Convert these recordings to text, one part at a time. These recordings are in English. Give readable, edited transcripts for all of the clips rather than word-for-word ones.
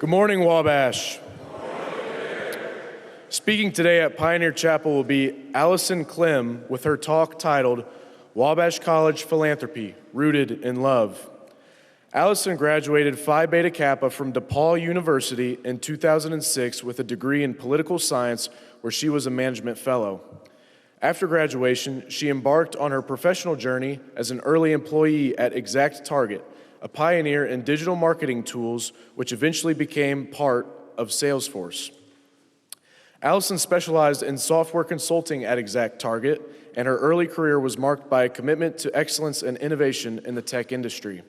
Good morning, Wabash. Speaking today at Pioneer Chapel will be Allison Clem with her talk titled Wabash College Philanthropy, Rooted in Love. Allison graduated Phi Beta Kappa from DePaul University in 2006 with a degree in political science where she was a management fellow. After graduation, she embarked on her professional journey as an early employee at ExactTarget, a pioneer in digital marketing tools, which eventually became part of Salesforce. Allison specialized in software consulting at ExactTarget, and her early career was marked by a commitment to excellence and innovation in the tech industry.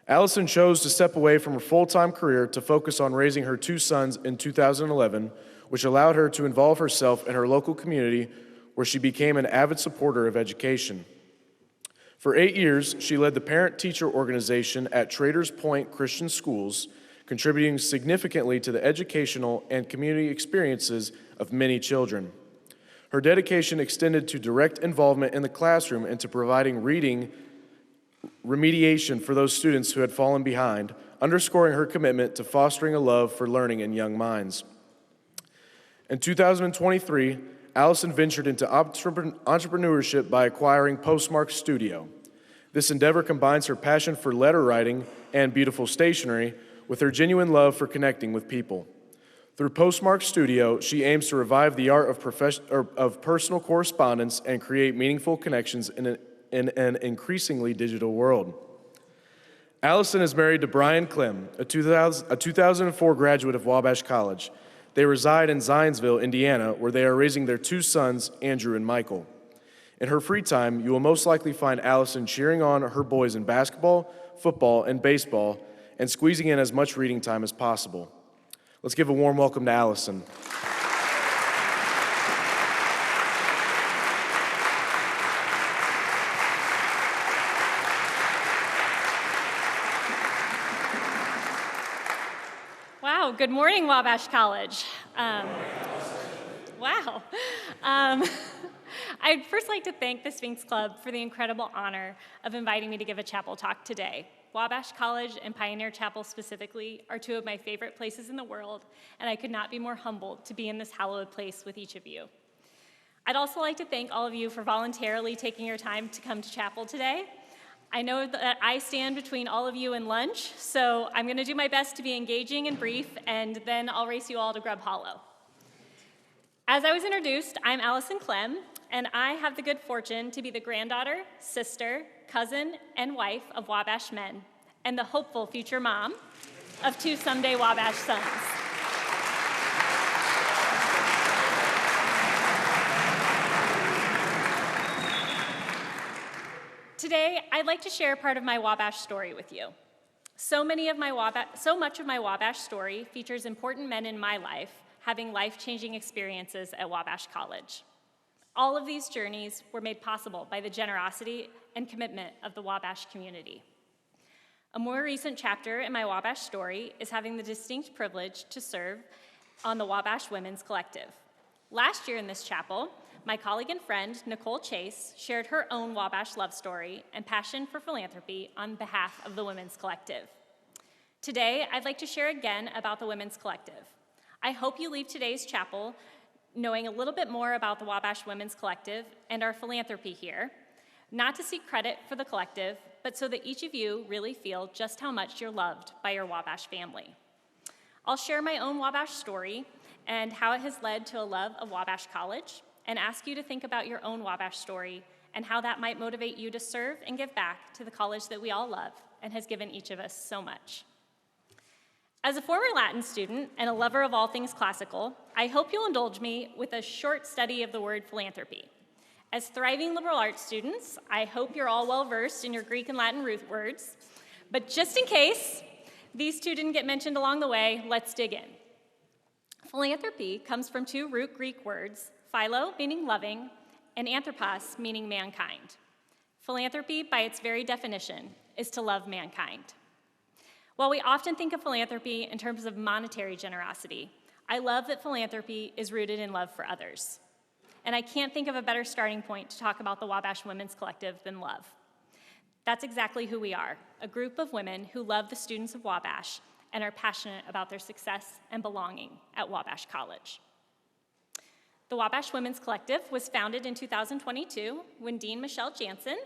Allison chose to step away from her full-time career to focus on raising her two sons in 2011, which allowed her to involve herself in her local community, where she became an avid supporter of education. For 8 years, she led the parent-teacher organization at Traders Point Christian Schools, contributing significantly to the educational and community experiences of many children. Her dedication extended to direct involvement in the classroom and to providing reading remediation for those students who had fallen behind, underscoring her commitment to fostering a love for learning in young minds. In 2023, Allison ventured into entrepreneurship by acquiring Postmark Studio. This endeavor combines her passion for letter writing and beautiful stationery with her genuine love for connecting with people. Through Postmark Studio, she aims to revive the art of personal correspondence and create meaningful connections in an increasingly digital world. Allison is married to Brian Clem, a 2004 graduate of Wabash College. They reside in Zionsville, Indiana, where they are raising their two sons, Andrew and Michael. In her free time, you will most likely find Allison cheering on her boys in basketball, football, and baseball, and squeezing in as much reading time as possible. Let's give a warm welcome to Allison. Wow, good morning, Wabash College. Wow. I'd first like to thank the Sphinx Club for the incredible honor of inviting me to give a chapel talk today. Wabash College and Pioneer Chapel specifically are two of my favorite places in the world, and I could not be more humbled to be in this hallowed place with each of you. I'd also like to thank all of you for voluntarily taking your time to come to chapel today. I know that I stand between all of you and lunch, so I'm going to do my best to be engaging and brief, and then I'll race you all to Grub Hollow. As I was introduced, I'm Allison Clem, and I have the good fortune to be the granddaughter, sister, cousin, and wife of Wabash men, and the hopeful future mom of two someday Wabash sons. Today, I'd like to share part of my Wabash story with you. So much of my Wabash story features important men in my life having life-changing experiences at Wabash College. All of these journeys were made possible by the generosity and commitment of the Wabash community. A more recent chapter in my Wabash story is having the distinct privilege to serve on the Wabash Women's Collective. Last year in this chapel, my colleague and friend, Nicole Chase, shared her own Wabash love story and passion for philanthropy on behalf of the Women's Collective. Today, I'd like to share again about the Women's Collective. I hope you leave today's chapel knowing a little bit more about the Wabash Women's Collective and our philanthropy here, not to seek credit for the collective, but so that each of you really feel just how much you're loved by your Wabash family. I'll share my own Wabash story and how it has led to a love of Wabash College, and ask you to think about your own Wabash story and how that might motivate you to serve and give back to the college that we all love and has given each of us so much. As a former Latin student and a lover of all things classical, I hope you'll indulge me with a short study of the word philanthropy. As thriving liberal arts students, I hope you're all well-versed in your Greek and Latin root words, but just in case these two didn't get mentioned along the way, let's dig in. Philanthropy comes from two root Greek words, philo, meaning loving, and anthropos, meaning mankind. Philanthropy, by its very definition, is to love mankind. While we often think of philanthropy in terms of monetary generosity, I love that philanthropy is rooted in love for others. And I can't think of a better starting point to talk about the Wabash Women's Collective than love. That's exactly who we are, a group of women who love the students of Wabash and are passionate about their success and belonging at Wabash College. The Wabash Women's Collective was founded in 2022 when Dean Michelle Jansen,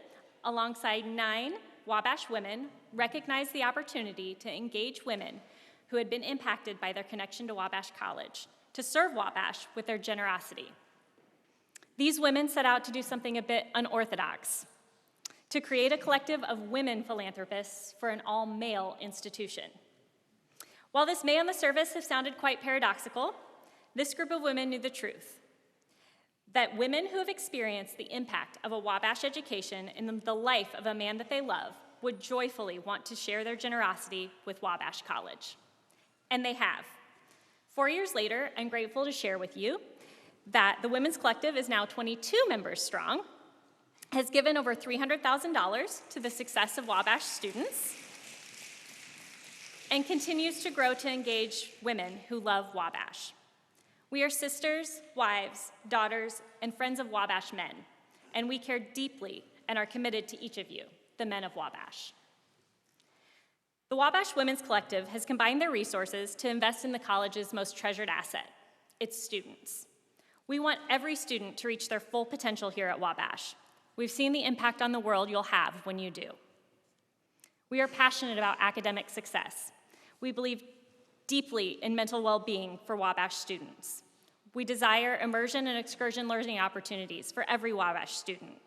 alongside 9 Wabash women, recognized the opportunity to engage women who had been impacted by their connection to Wabash College to serve Wabash with their generosity. These women set out to do something a bit unorthodox, to create a collective of women philanthropists for an all-male institution. While this may on the surface have sounded quite paradoxical, this group of women knew the truth, that women who have experienced the impact of a Wabash education in the life of a man that they love would joyfully want to share their generosity with Wabash College. And they have. 4 years later, I'm grateful to share with you that the Women's Collective is now 22 members strong, has given over $300,000 to the success of Wabash students, and continues to grow to engage women who love Wabash. We are sisters, wives, daughters, and friends of Wabash men, and we care deeply and are committed to each of you, the men of Wabash. The Wabash Women's Collective has combined their resources to invest in the college's most treasured asset, its students. We want every student to reach their full potential here at Wabash. We've seen the impact on the world you'll have when you do. We are passionate about academic success. We believe deeply in mental well-being for Wabash students. We desire immersion and excursion learning opportunities for every Wabash student.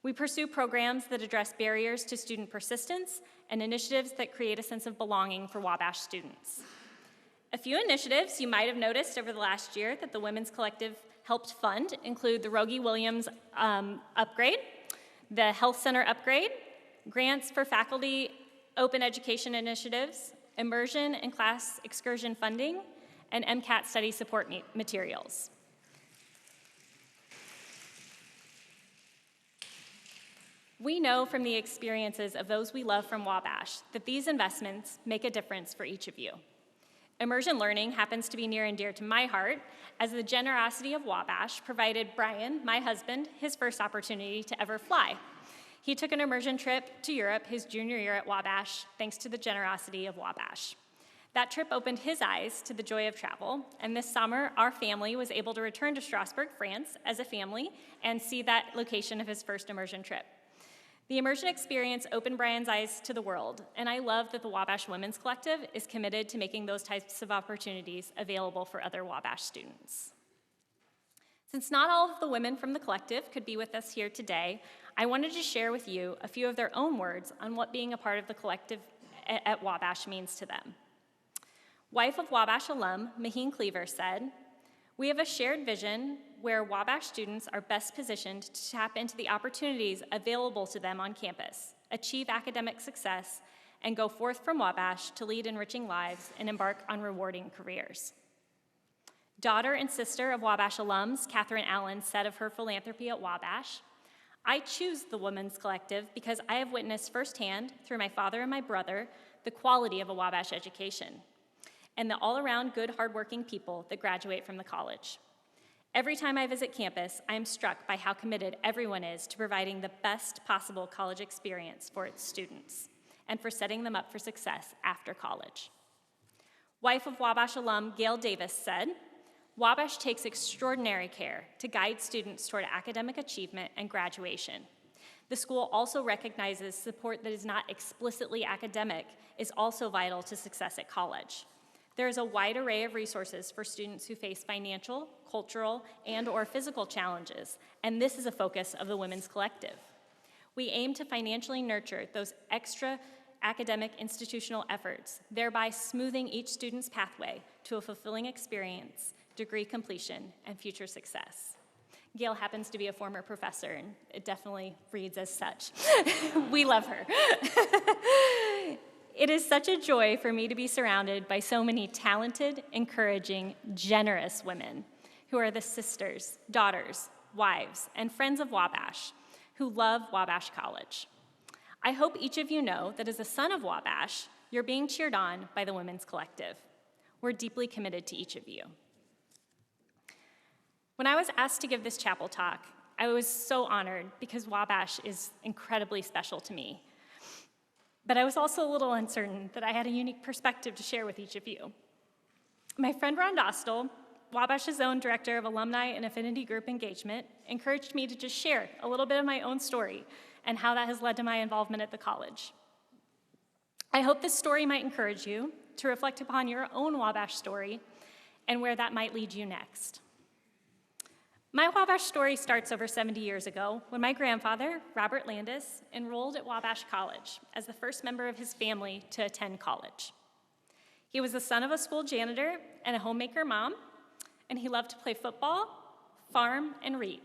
We pursue programs that address barriers to student persistence and initiatives that create a sense of belonging for Wabash students. A few initiatives you might have noticed over the last year that the Women's Collective helped fund include the Rogie Williams upgrade, the Health Center upgrade, grants for faculty open education initiatives, immersion and class excursion funding, and MCAT study support materials. We know from the experiences of those we love from Wabash that these investments make a difference for each of you. Immersion learning happens to be near and dear to my heart, as the generosity of Wabash provided Brian, my husband, his first opportunity to ever fly. He took an immersion trip to Europe his junior year at Wabash, thanks to the generosity of Wabash. That trip opened his eyes to the joy of travel, and this summer, our family was able to return to Strasbourg, France, as a family and see that location of his first immersion trip. The immersion experience opened Brian's eyes to the world, and I love that the Wabash Women's Collective is committed to making those types of opportunities available for other Wabash students. Since not all of the women from the collective could be with us here today, I wanted to share with you a few of their own words on what being a part of the collective at Wabash means to them. Wife of Wabash alum, Maheen Cleaver said, "We have a shared vision where Wabash students are best positioned to tap into the opportunities available to them on campus, achieve academic success, and go forth from Wabash to lead enriching lives and embark on rewarding careers." Daughter and sister of Wabash alums, Catherine Allen, said of her philanthropy at Wabash, "I choose the Women's Collective because I have witnessed firsthand, through my father and my brother, the quality of a Wabash education and the all-around good, hardworking people that graduate from the college. Every time I visit campus, I am struck by how committed everyone is to providing the best possible college experience for its students and for setting them up for success after college." Wife of Wabash alum Gail Davis said, "Wabash takes extraordinary care to guide students toward academic achievement and graduation. The school also recognizes support that is not explicitly academic is also vital to success at college. There is a wide array of resources for students who face financial, cultural, and/or physical challenges, and this is a focus of the Women's Collective. We aim to financially nurture those extra academic institutional efforts, thereby smoothing each student's pathway to a fulfilling experience, degree completion, and future success." Gail happens to be a former professor, and it definitely reads as such. We love her. It is such a joy for me to be surrounded by so many talented, encouraging, generous women who are the sisters, daughters, wives, and friends of Wabash who love Wabash College. I hope each of you know that as a son of Wabash, you're being cheered on by the Women's Collective. We're deeply committed to each of you. When I was asked to give this chapel talk, I was so honored because Wabash is incredibly special to me. but I was also a little uncertain that I had a unique perspective to share with each of you. My friend Ron Dostal, Wabash's own Director of Alumni and Affinity Group Engagement, encouraged me to just share a little bit of my own story and how that has led to my involvement at the college. I hope this story might encourage you to reflect upon your own Wabash story and where that might lead you next. My Wabash story starts over 70 years ago when my grandfather, Robert Landis, enrolled at Wabash College as the first member of his family to attend college. He was the son of a school janitor and a homemaker mom, and he loved to play football, farm, and read.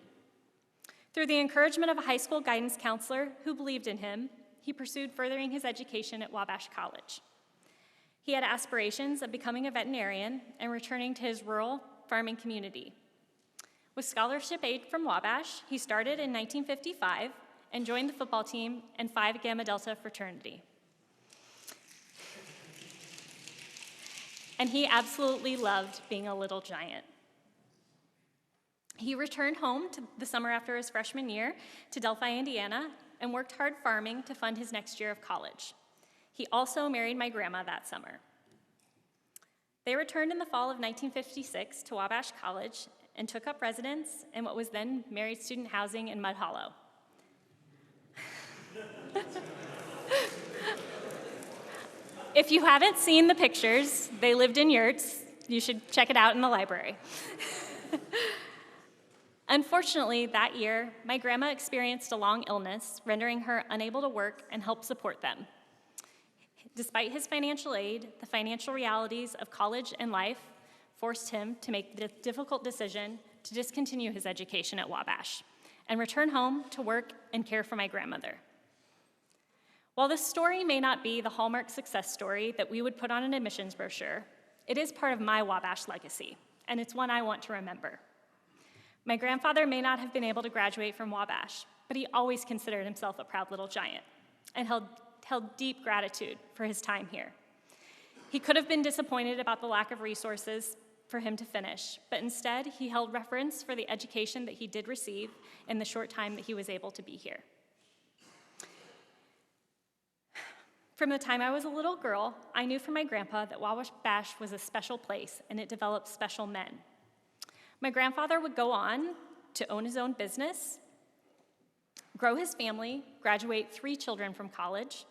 Through the encouragement of a high school guidance counselor who believed in him, he pursued furthering his education at Wabash College. He had aspirations of becoming a veterinarian and returning to his rural farming community. With scholarship aid from Wabash, he started in 1955 and joined the football team and Phi Gamma Delta fraternity. And he absolutely loved being a little giant. He returned home the summer after his freshman year to Delphi, Indiana, and worked hard farming to fund his next year of college. He also married my grandma that summer. They returned in the fall of 1956 to Wabash College and took up residence in what was then married student housing in Mud Hollow. If you haven't seen the pictures, they lived in yurts. You should check it out in the library. Unfortunately, that year, my grandma experienced a long illness, rendering her unable to work and help support them. Despite his financial aid, the financial realities of college and life forced him to make the difficult decision to discontinue his education at Wabash and return home to work and care for my grandmother. While this story may not be the hallmark success story that we would put on an admissions brochure, it is part of my Wabash legacy, and it's one I want to remember. My grandfather may not have been able to graduate from Wabash, but he always considered himself a proud little giant and held deep gratitude for his time here. He could have been disappointed about the lack of resources for him to finish, but instead he held reverence for the education that he did receive in the short time that he was able to be here. From the time I was a little girl, I knew from my grandpa that Wabash was a special place and it developed special men. My grandfather would go on to own his own business, grow his family, graduate 3 children from college,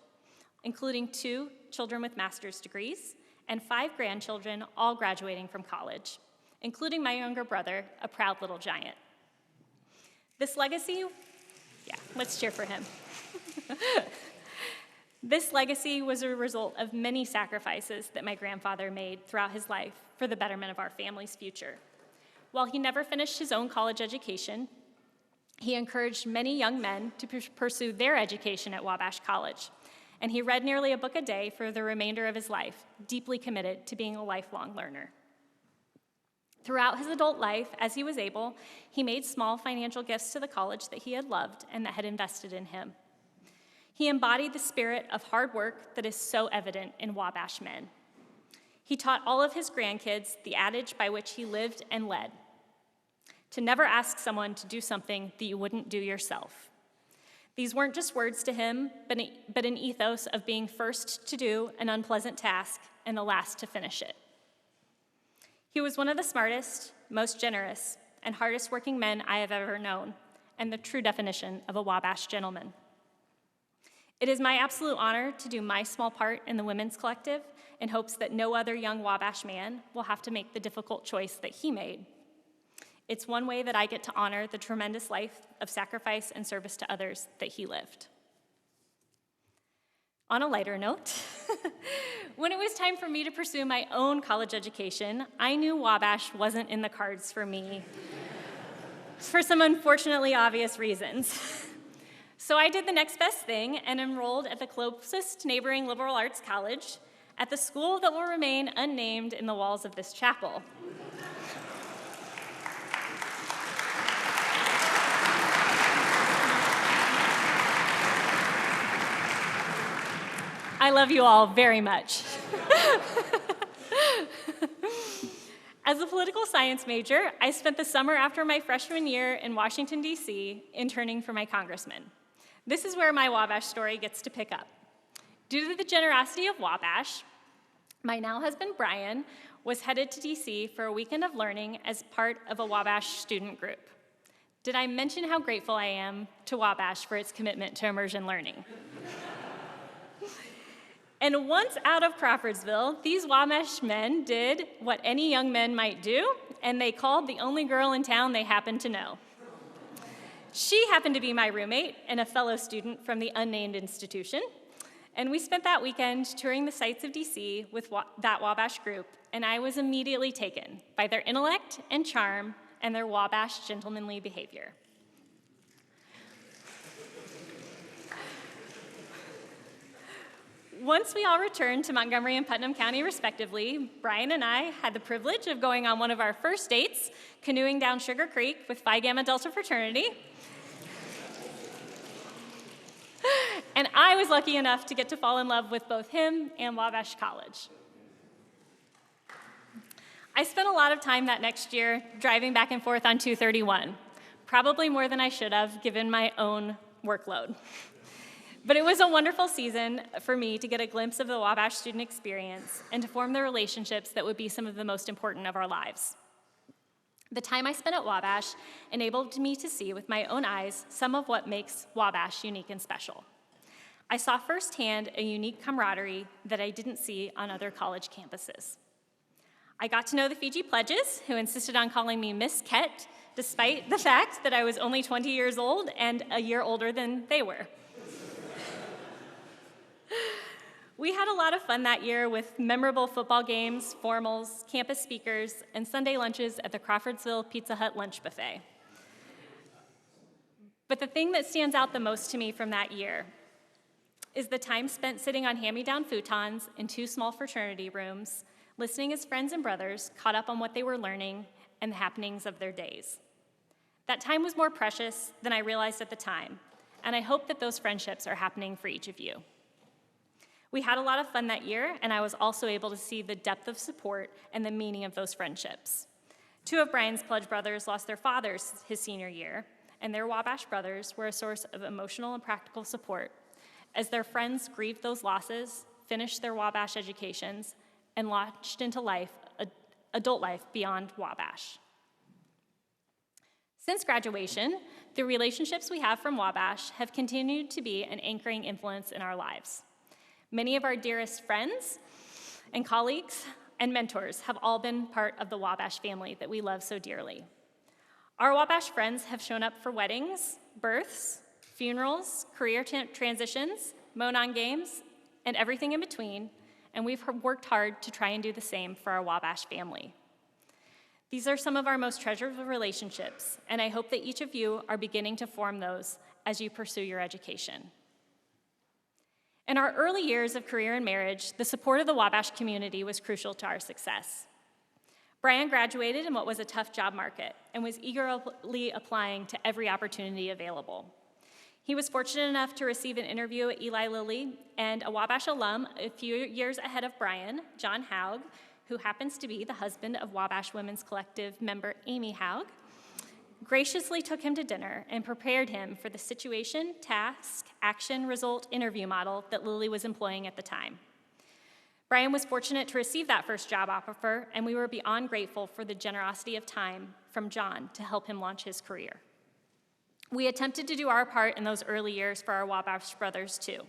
including 2 children with master's degrees, and 5 grandchildren, all graduating from college, including my younger brother, a proud little giant. This legacy, let's cheer for him. This legacy was a result of many sacrifices that my grandfather made throughout his life for the betterment of our family's future. While he never finished his own college education, he encouraged many young men to pursue their education at Wabash College, and he read nearly a book a day for the remainder of his life, deeply committed to being a lifelong learner. Throughout his adult life, as he was able, he made small financial gifts to the college that he had loved and that had invested in him. He embodied the spirit of hard work that is so evident in Wabash men. He taught all of his grandkids the adage by which he lived and led: to never ask someone to do something that you wouldn't do yourself. These weren't just words to him, but an ethos of being first to do an unpleasant task and the last to finish it. He was one of the smartest, most generous, and hardest working men I have ever known, and the true definition of a Wabash gentleman. It is my absolute honor to do my small part in the Women's Collective in hopes that no other young Wabash man will have to make the difficult choice that he made. It's one way that I get to honor the tremendous life of sacrifice and service to others that he lived. On a lighter note, when it was time for me to pursue my own college education, I knew Wabash wasn't in the cards for me for some unfortunately obvious reasons. So I did the next best thing and enrolled at the closest neighboring liberal arts college at the school that will remain unnamed in the walls of this chapel. I love you all very much. As a political science major, I spent the summer after my freshman year in Washington, D.C., interning for my congressman. This is where my Wabash story gets to pick up. Due to the generosity of Wabash, my now husband Brian was headed to DC for a weekend of learning as part of a Wabash student group. Did I mention how grateful I am to Wabash for its commitment to immersion learning? And once out of Crawfordsville, these Wabash men did what any young men might do, and they called the only girl in town they happened to know. She happened to be my roommate and a fellow student from the unnamed institution, and we spent that weekend touring the sights of DC with that Wabash group, and I was immediately taken by their intellect and charm and their Wabash gentlemanly behavior. Once we all returned to Montgomery and Putnam County, respectively, Brian and I had the privilege of going on one of our first dates, canoeing down Sugar Creek with Phi Gamma Delta fraternity. And I was lucky enough to get to fall in love with both him and Wabash College. I spent a lot of time that next year driving back and forth on 231, probably more than I should have given my own workload. But it was a wonderful season for me to get a glimpse of the Wabash student experience and to form the relationships that would be some of the most important of our lives. The time I spent at Wabash enabled me to see with my own eyes some of what makes Wabash unique and special. I saw firsthand a unique camaraderie that I didn't see on other college campuses. I got to know the Fiji Pledges, who insisted on calling me Miss Kett, despite the fact that I was only 20 years old and a year older than they were. We had a lot of fun that year with memorable football games, formals, campus speakers, and Sunday lunches at the Crawfordsville Pizza Hut lunch buffet. But the thing that stands out the most to me from that year is the time spent sitting on hand-me-down futons in two small fraternity rooms, listening as friends and brothers caught up on what they were learning and the happenings of their days. That time was more precious than I realized at the time, and I hope that those friendships are happening for each of you. We had a lot of fun that year, and I was also able to see the depth of support and the meaning of those friendships. Two of Brian's Pledge brothers lost their fathers his senior year, and their Wabash brothers were a source of emotional and practical support as their friends grieved those losses, finished their Wabash educations, and launched into adult life beyond Wabash. Since graduation, the relationships we have from Wabash have continued to be an anchoring influence in our lives. Many of our dearest friends and colleagues and mentors have all been part of the Wabash family that we love so dearly. Our Wabash friends have shown up for weddings, births, funerals, career transitions, Monon games, and everything in between, and we've worked hard to try and do the same for our Wabash family. These are some of our most treasured relationships, and I hope that each of you are beginning to form those as you pursue your education. In our early years of career and marriage, the support of the Wabash community was crucial to our success. Brian graduated in what was a tough job market and was eagerly applying to every opportunity available. He was fortunate enough to receive an interview at Eli Lilly, and a Wabash alum a few years ahead of Brian, John Haug, who happens to be the husband of Wabash Women's Collective member Amy Haug, graciously took him to dinner and prepared him for the situation, task, action, result interview model that Lilly was employing at the time. Brian was fortunate to receive that first job offer, and we were beyond grateful for the generosity of time from John to help him launch his career. We attempted to do our part in those early years for our Wabash brothers, too.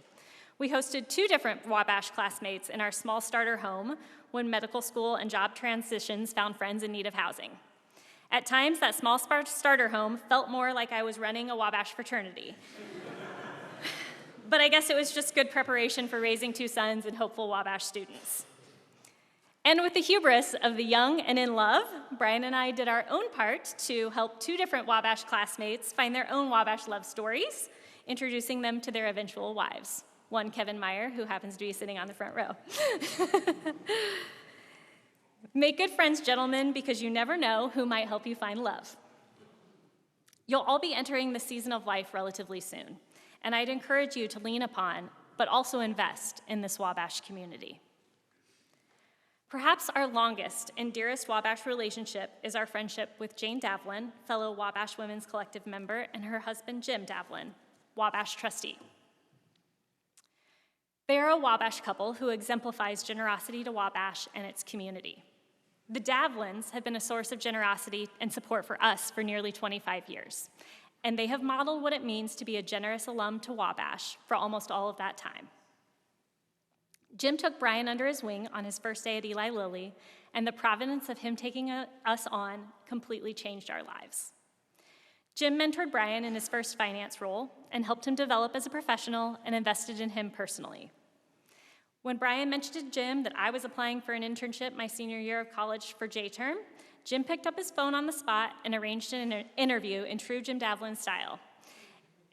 We hosted 2 different Wabash classmates in our small starter home when medical school and job transitions found friends in need of housing. At times, that small starter home felt more like I was running a Wabash fraternity. But I guess it was just good preparation for raising 2 sons and hopeful Wabash students. And with the hubris of the young and in love, Brian and I did our own part to help 2 different Wabash classmates find their own Wabash love stories, introducing them to their eventual wives. One, Kevin Meyer, who happens to be sitting on the front row. Make good friends, gentlemen, because you never know who might help you find love. You'll all be entering the season of life relatively soon, and I'd encourage you to lean upon, but also invest in this Wabash community. Perhaps our longest and dearest Wabash relationship is our friendship with Jane Davlin, fellow Wabash Women's Collective member, and her husband, Jim Davlin, Wabash trustee. They are a Wabash couple who exemplifies generosity to Wabash and its community. The Davlins have been a source of generosity and support for us for nearly 25 years, and they have modeled what it means to be a generous alum to Wabash for almost all of that time. Jim took Brian under his wing on his first day at Eli Lilly, and the providence of him taking us on completely changed our lives. Jim mentored Brian in his first finance role and helped him develop as a professional and invested in him personally. When Brian mentioned to Jim that I was applying for an internship my senior year of college for J-term, Jim picked up his phone on the spot and arranged an interview in true Jim Davlin style.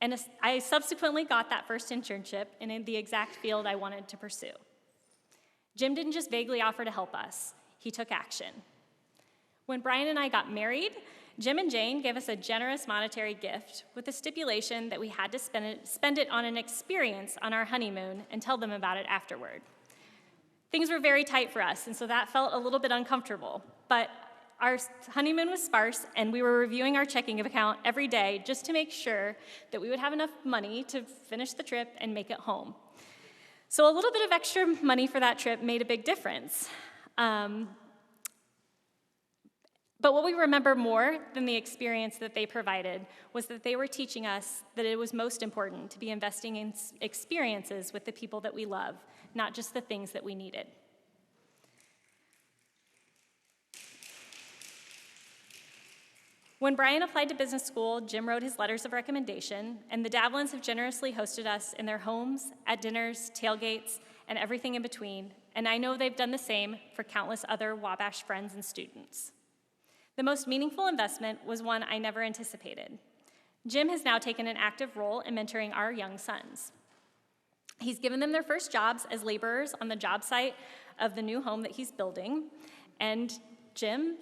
And I subsequently got that first internship in the exact field I wanted to pursue. Jim didn't just vaguely offer to help us, he took action. When Brian and I got married, Jim and Jane gave us a generous monetary gift with the stipulation that we had to spend it on an experience on our honeymoon and tell them about it afterward. Things were very tight for us, and so that felt a little bit uncomfortable, but our honeymoon was sparse, and we were reviewing our checking account every day just to make sure that we would have enough money to finish the trip and make it home. So a little bit of extra money for that trip made a big difference. But what we remember more than the experience that they provided was that they were teaching us that it was most important to be investing in experiences with the people that we love, not just the things that we needed. When Brian applied to business school, Jim wrote his letters of recommendation, and the Davlins have generously hosted us in their homes, at dinners, tailgates, and everything in between, and I know they've done the same for countless other Wabash friends and students. The most meaningful investment was one I never anticipated. Jim has now taken an active role in mentoring our young sons. He's given them their first jobs as laborers on the job site of the new home that he's building, and Jim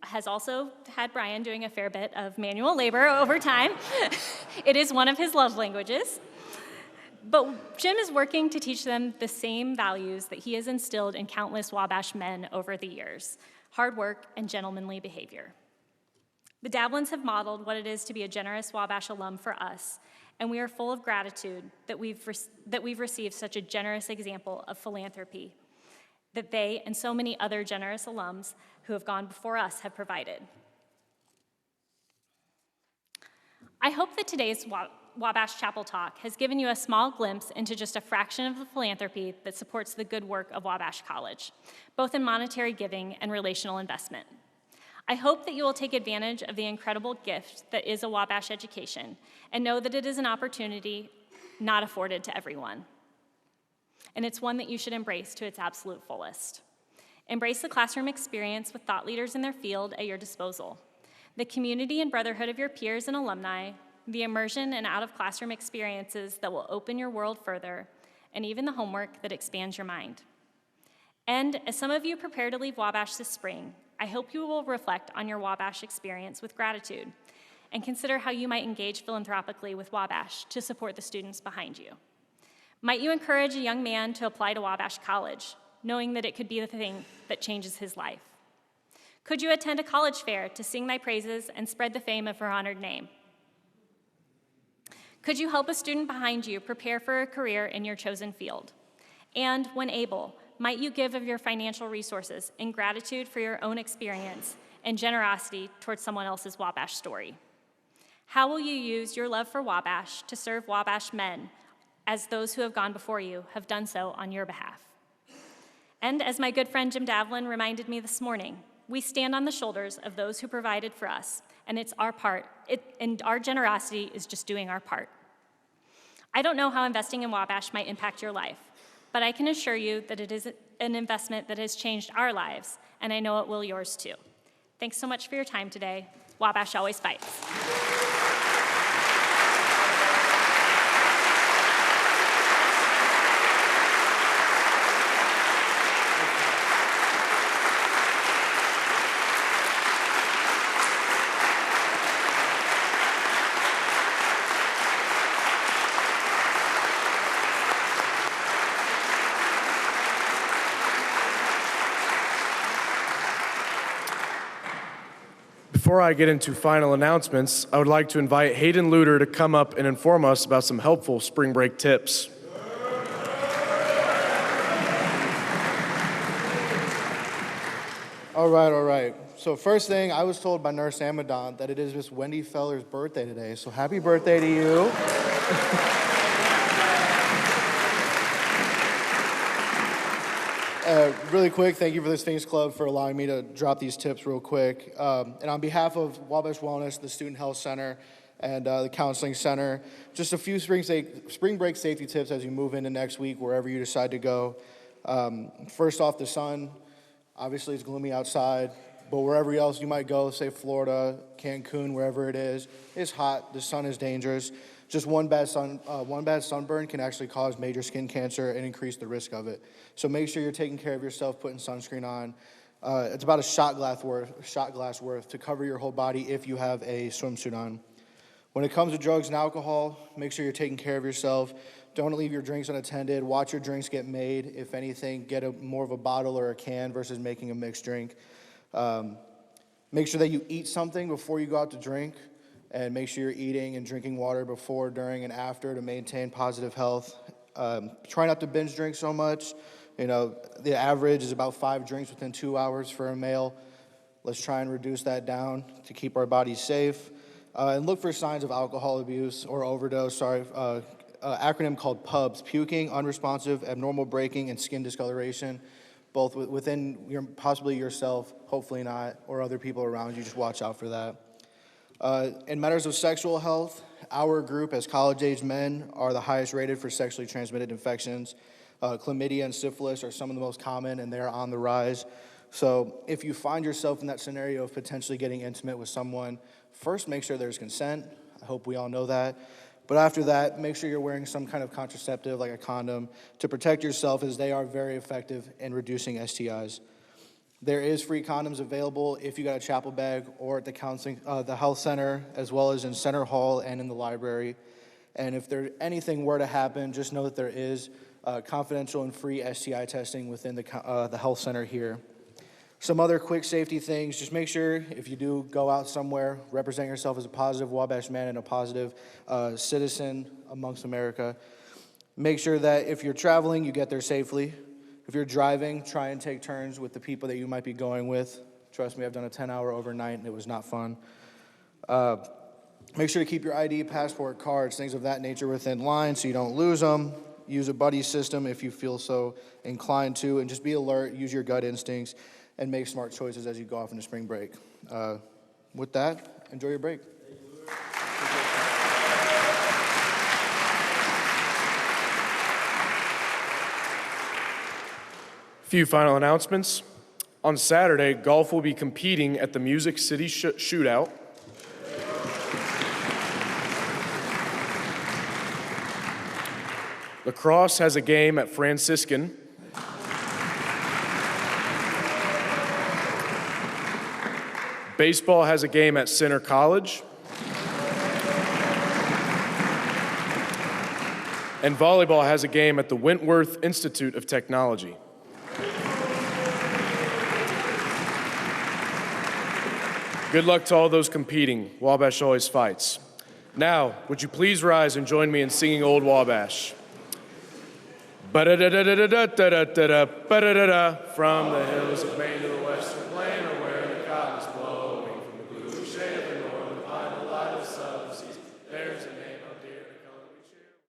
has also had Brian doing a fair bit of manual labor over time. It is one of his love languages. But Jim is working to teach them the same values that he has instilled in countless Wabash men over the years: hard work and gentlemanly behavior. The Davlins have modeled what it is to be a generous Wabash alum for us, and we are full of gratitude that we've received such a generous example of philanthropy that they and so many other generous alums who have gone before us have provided. I hope that today's Wabash Chapel Talk has given you a small glimpse into just a fraction of the philanthropy that supports the good work of Wabash College, both in monetary giving and relational investment. I hope that you will take advantage of the incredible gift that is a Wabash education and know that it is an opportunity not afforded to everyone. And it's one that you should embrace to its absolute fullest. Embrace the classroom experience with thought leaders in their field at your disposal, the community and brotherhood of your peers and alumni, the immersion and out-of-classroom experiences that will open your world further, and even the homework that expands your mind. And as some of you prepare to leave Wabash this spring, I hope you will reflect on your Wabash experience with gratitude and consider how you might engage philanthropically with Wabash to support the students behind you. Might you encourage a young man to apply to Wabash College, knowing that it could be the thing that changes his life? Could you attend a college fair to sing thy praises and spread the fame of her honored name? Could you help a student behind you prepare for a career in your chosen field? And when able, might you give of your financial resources in gratitude for your own experience and generosity towards someone else's Wabash story? How will you use your love for Wabash to serve Wabash men as those who have gone before you have done so on your behalf? And as my good friend Jim Davlin reminded me this morning, we stand on the shoulders of those who provided for us, and it's our part, and our generosity is just doing our part. I don't know how investing in Wabash might impact your life, but I can assure you that it is an investment that has changed our lives, and I know it will yours too. Thanks so much for your time today. Wabash always fights. Before I get into final announcements, I would like to invite Hayden Luter to come up and inform us about some helpful spring break tips. All right. So first thing, I was told by Nurse Amadon that it is Miss Wendy Feller's birthday today, so happy birthday to you. Really quick, thank you for the Sphinx Club for allowing me to drop these tips real quick. And on behalf of Wabash Wellness, the Student Health Center, and the Counseling Center, just a few spring break safety tips as you move into next week, wherever you decide to go. First off, the sun. Obviously, it's gloomy outside, but wherever else you might go, say Florida, Cancun, wherever it is, it's hot. The sun is dangerous. Just one bad sunburn can actually cause major skin cancer and increase the risk of it. So make sure you're taking care of yourself, putting sunscreen on. It's about a shot glass worth to cover your whole body if you have a swimsuit on. When it comes to drugs and alcohol, make sure you're taking care of yourself. Don't leave your drinks unattended. Watch your drinks get made. If anything, get more of a bottle or a can versus making a mixed drink. Make sure that you eat something before you go out to drink, and make sure you're eating and drinking water before, during, and after to maintain positive health. Try not to binge drink so much. You know, the average is about 5 drinks within 2 hours for a male. Let's try and reduce that down to keep our bodies safe. And look for signs of alcohol abuse or overdose, acronym called PUBS: puking, unresponsive, abnormal breaking, and skin discoloration, both within possibly yourself, hopefully not, or other people around you. Just watch out for that. In matters of sexual health, our group as college-age men are the highest rated for sexually transmitted infections. Chlamydia and syphilis are some of the most common, and they're on the rise. So if you find yourself in that scenario of potentially getting intimate with someone, first make sure there's consent. I hope we all know that. But after that, make sure you're wearing some kind of contraceptive like a condom to protect yourself, as they are very effective in reducing STIs. There is free condoms available if you got a chapel bag or at the health center, as well as in Center Hall and in the library. And if anything were to happen, just know that there is confidential and free STI testing within the health center here. Some other quick safety things: just make sure if you do go out somewhere, represent yourself as a positive Wabash man and a positive citizen amongst America. Make sure that if you're traveling, you get there safely. If you're driving, try and take turns with the people that you might be going with. Trust me, I've done a 10-hour overnight and it was not fun. Make sure to keep your ID, passport, cards, things of that nature within line so you don't lose them. Use a buddy system if you feel so inclined to, and just be alert, use your gut instincts, and make smart choices as you go off into spring break. With that, enjoy your break. Few final announcements. On Saturday, golf will be competing at the Music City Shootout. Lacrosse has a game at Franciscan. Baseball has a game at Center College. And volleyball has a game at the Wentworth Institute of Technology. Good luck to all those competing. Wabash always fights. Now, would you please rise and join me in singing Old Wabash? Ba-da-da-da-da-da-da-da-da-da, ba-da-da-da, from the hills of Maine to the western plain of